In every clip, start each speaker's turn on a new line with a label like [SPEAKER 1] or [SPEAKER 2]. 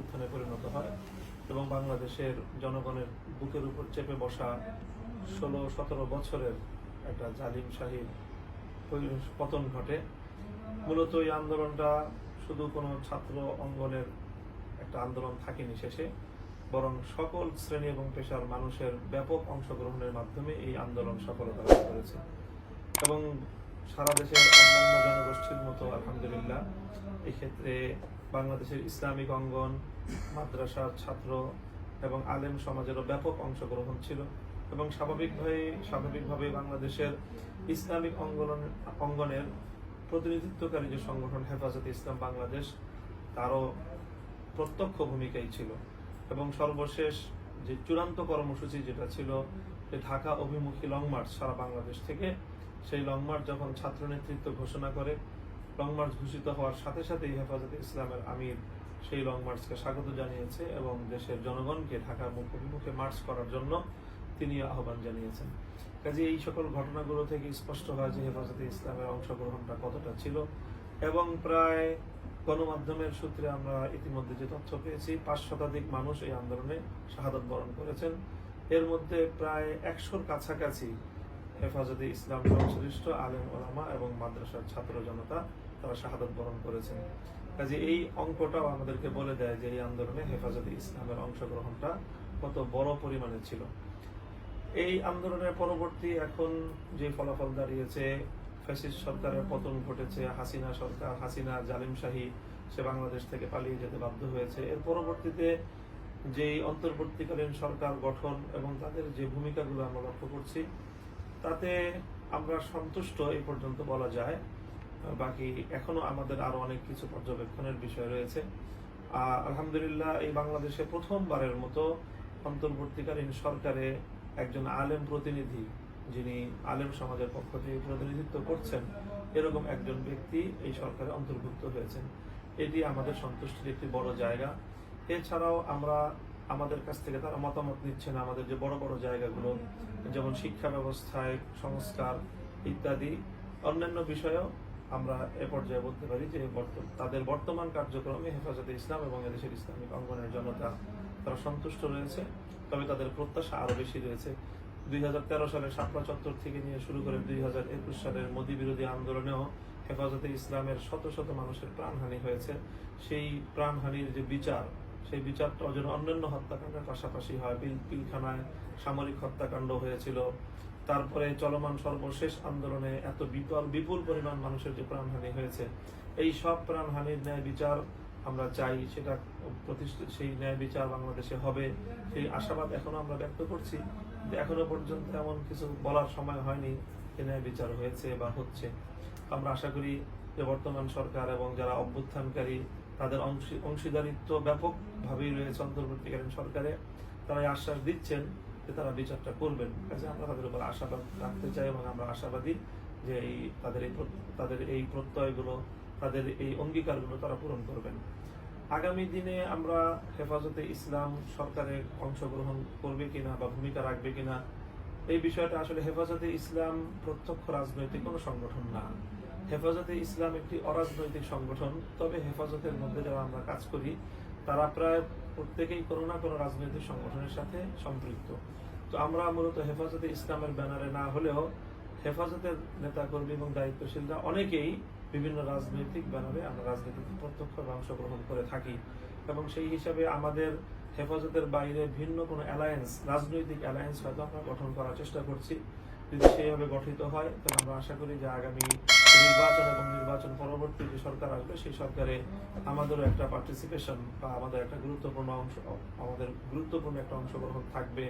[SPEAKER 1] অভ্যুত্থানে পরিণত হয় এবং বাংলাদেশের জনগণের বুকের উপর চেপে বসা 16-17 বছরের একটা জালিম শাহীর পতন ঘটে। মূলত এই আন্দোলনটা শুধু কোনো ছাত্র অঙ্গনের একটা আন্দোলন থাকেনি শেষে, বরং সকল শ্রেণী এবং পেশার মানুষের ব্যাপক অংশগ্রহণের মাধ্যমে এই আন্দোলন সফলতা লাভ করেছে। এবং সারা দেশের অন্যান্য জনগোষ্ঠীর মতো আলহামদুলিল্লাহ এক্ষেত্রে বাংলাদেশের ইসলামিক অঙ্গন, মাদ্রাসার ছাত্র এবং আলেম সমাজেরও ব্যাপক অংশগ্রহণ ছিল। এবং স্বাভাবিকভাবে বাংলাদেশের ইসলামিক অঙ্গনের প্রতিনিধিত্বকারী যে সংগঠন হেফাজতে ইসলাম বাংলাদেশ, তারও প্রত্যক্ষ ভূমিকাই ছিল। এবং সর্বশেষ যে চূড়ান্ত কর্মসূচি যেটা ছিল যে ঢাকা অভিমুখী লং মার্চ সারা বাংলাদেশ থেকে, সেই লং মার্চ যখন ছাত্র নেতৃত্ব ঘোষণা করে, লং মার্চ ঘোষিত হওয়ার সাথে সাথেই হেফাজতে ইসলামের আমির সেই লং মার্চকে স্বাগত জানিয়েছে এবং দেশের জনগণকে ঢাকা অভিমুখে মার্চ করার জন্য তিনি আহ্বান জানিয়েছেন। কাজে এই সকল ঘটনাগুলো থেকে স্পষ্ট হয় যে হেফাজতে ইসলামের অংশগ্রহণটা কতটা ছিল। এবং প্রায় গণমাধ্যমের সূত্রে আমরা ইতিমধ্যে যে তথ্য পেয়েছি, 5 শতাধিক মানুষ এই আন্দোলনে শাহাদাত বরণ করেছেন। এর মধ্যে প্রায় 100-র কাছাকাছি হেফাজতে ইসলাম সংশ্লিষ্ট আলেম ওলামা এবং মাদ্রাসার ছাত্র জনতা তারা শাহাদাত বরণ করেছেন। কাজে এই অঙ্কটাও আমাদেরকে বলে দেয় যে এই আন্দোলনে হেফাজতে ইসলামের অংশগ্রহণটা কত বড় পরিমাণে ছিল। এই আন্দোলনের পরবর্তী এখন যে ফলাফল দাঁড়িয়েছে, ফ্যাসিস্ট সরকারের পতন ঘটেছে, হাসিনা জালিম শাহী সে বাংলাদেশ থেকে পালিয়ে যেতে বাধ্য হয়েছে। এর পরবর্তীতে যেই অন্তর্বর্তীকালীন সরকার গঠন এবং তাদের যে ভূমিকাগুলো আমরা লক্ষ্য করছি, তাতে আমরা সন্তুষ্ট এই পর্যন্ত বলা যায়। বাকি এখনো আমাদের আরো অনেক কিছু পর্যবেক্ষণের বিষয় রয়েছে। আলহামদুলিল্লাহ এই বাংলাদেশে প্রথমবারের মতো অন্তর্বর্তীকালীন সরকারে একজন আলেম প্রতিনিধি, যিনি আলেম সমাজের পক্ষ থেকে প্রতিনিধিত্ব করছেন, এরকম একজন ব্যক্তি এই সরকারে অন্তর্ভুক্ত হয়েছেন। এটি আমাদের সন্তুষ্টির একটি বড় জায়গা। এছাড়াও আমরা আমাদের কাছ থেকে তারা মতামত নিচ্ছেন আমাদের যে বড় বড় জায়গাগুলো, যেমন শিক্ষা ব্যবস্থায় সংস্কার ইত্যাদি অন্যান্য বিষয়েও আমরা এ পর্যায়ে বলতে পারি যে তাদের বর্তমান কার্যক্রমে হেফাজতে ইসলাম এবং এদেশের ইসলামিক অঙ্গনের জনতা তারা সন্তুষ্ট রয়েছে। তবে তাদের প্রত্যাশা আরো বেশি রয়েছে। 2013 সালের শাপলা চত্বর থেকে নিয়ে শুরু করে 2021 সালের মোদী বিরোধী আন্দোলনেও হেফাজতে ইসলামের শত শত মানুষের প্রাণহানি হয়েছে। সেই প্রাণহানির যে বিচার, সেই বিচারটা যেন অন্যান্য হত্যাকাণ্ডের পাশাপাশি হয়। পিলখানায় সামরিক হত্যাকাণ্ড হয়েছিল, তারপরে চলমান সর্বশেষ আন্দোলনে এত বিপুল পরিমাণ মানুষের যে প্রাণহানি হয়েছে, এই সব প্রাণহানির ন্যায় বিচার আমরা চাই। সেটা সেই ন্যায় বিচার বাংলাদেশে হবে, সেই আশাবাদ এখনো আমরা ব্যক্ত করছি। এখনো পর্যন্ত এমন কিছু বলার সময় হয়নি যে ন্যায় বিচার হয়েছে বা হচ্ছে। আমরা আশা করি যে বর্তমান সরকার এবং যারা অভ্যুত্থানকারী তাদের অংশীদারিত্ব ব্যাপকভাবেই রয়েছে অন্তর্বর্তীকালীন সরকারে, তারা আশ্বাস দিচ্ছেন যে তারা বিচারটা করবেন। কাজে আমরা তাদের উপর আশাবাদ রাখতে চাই এবং আমরা আশাবাদী যে তাদের এই প্রত্যয়গুলো, তাদের এই অঙ্গীকারগুলো তারা পূরণ করবেন। আগামী দিনে আমরা হেফাজতে ইসলাম সরকারে অংশগ্রহণ করবে কিনা বা ভূমিকা রাখবে কিনা, এই বিষয়টা আসলে হেফাজতে ইসলাম প্রত্যক্ষ রাজনৈতিক কোনো সংগঠন না। হেফাজতে ইসলাম একটি অরাজনৈতিক সংগঠন। তবে হেফাজতের মধ্যে যারা আমরা কাজ করি তারা প্রায় প্রত্যেকেই কোনো না কোনো রাজনৈতিক সংগঠনের সাথে সম্পৃক্ত। তো আমরা মূলত হেফাজতে ইসলামের ব্যানারে না হলেও হেফাজতের নেতাকর্মী এবং দায়িত্বশীলরা অনেকেই বিভিন্ন রাজনৈতিক ব্যানারে আমরা রাজনীতিতে প্রত্যক্ষ অংশগ্রহণ করে থাকি। এবং সেই হিসাবে আমাদের হেফাজতের বাইরে ভিন্ন কোনো রাজনৈতিক অ্যালায়েন্স হয়তো আমরা গঠন করার চেষ্টা করছি। যদি সেইভাবে গঠিত হয় তাহলে আমরা আশা করি যে আগামী নির্বাচন এবং নির্বাচন পরবর্তী যে সরকার আসবে সেই সরকারে আমাদেরও একটা পার্টিসিপেশন বা আমাদের একটা গুরুত্বপূর্ণ একটা অংশগ্রহণ থাকবে।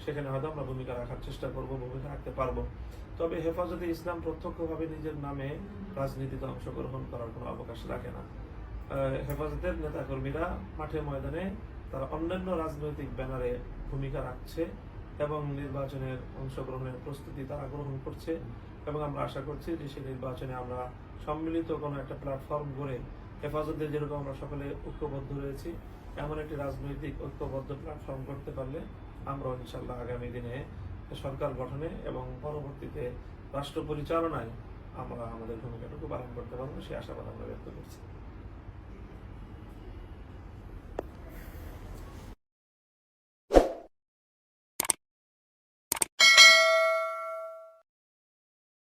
[SPEAKER 1] সেখানে হয়তো আমরা ভূমিকা রাখার চেষ্টা করব, ভূমিকা রাখতে পারবো। তবে হেফাজতে ইসলাম প্রত্যক্ষভাবে নিজের নামে রাজনীতিতে অংশগ্রহণ করার কোনো অবকাশ রাখে না। হেফাজতের নেতাকর্মীরা মাঠে ময়দানে তারা অন্যান্য রাজনৈতিক ব্যানারে ভূমিকা রাখছে এবং নির্বাচনের অংশগ্রহণের প্রস্তুতি তারা গ্রহণ করছে। এবং আমরা আশা করছি যে সেই নির্বাচনে আমরা সম্মিলিত কোনো একটা প্ল্যাটফর্ম গড়ে হেফাজতে যেরকম আমরা সকলে ঐক্যবদ্ধ রয়েছি, এমন একটি রাজনৈতিক ঐক্যবদ্ধ প্ল্যাটফর্ম করতে পারলে আমরা ইনশাআল্লাহ আগামী দিনে সরকার গঠনে এবং পরবর্তীতে রাষ্ট্র পরিচালনায় আমরা আমাদের ভূমিকাটুকু পালন করতে পারবো, সেই আশাবাদ আমরা ব্যক্ত করছি।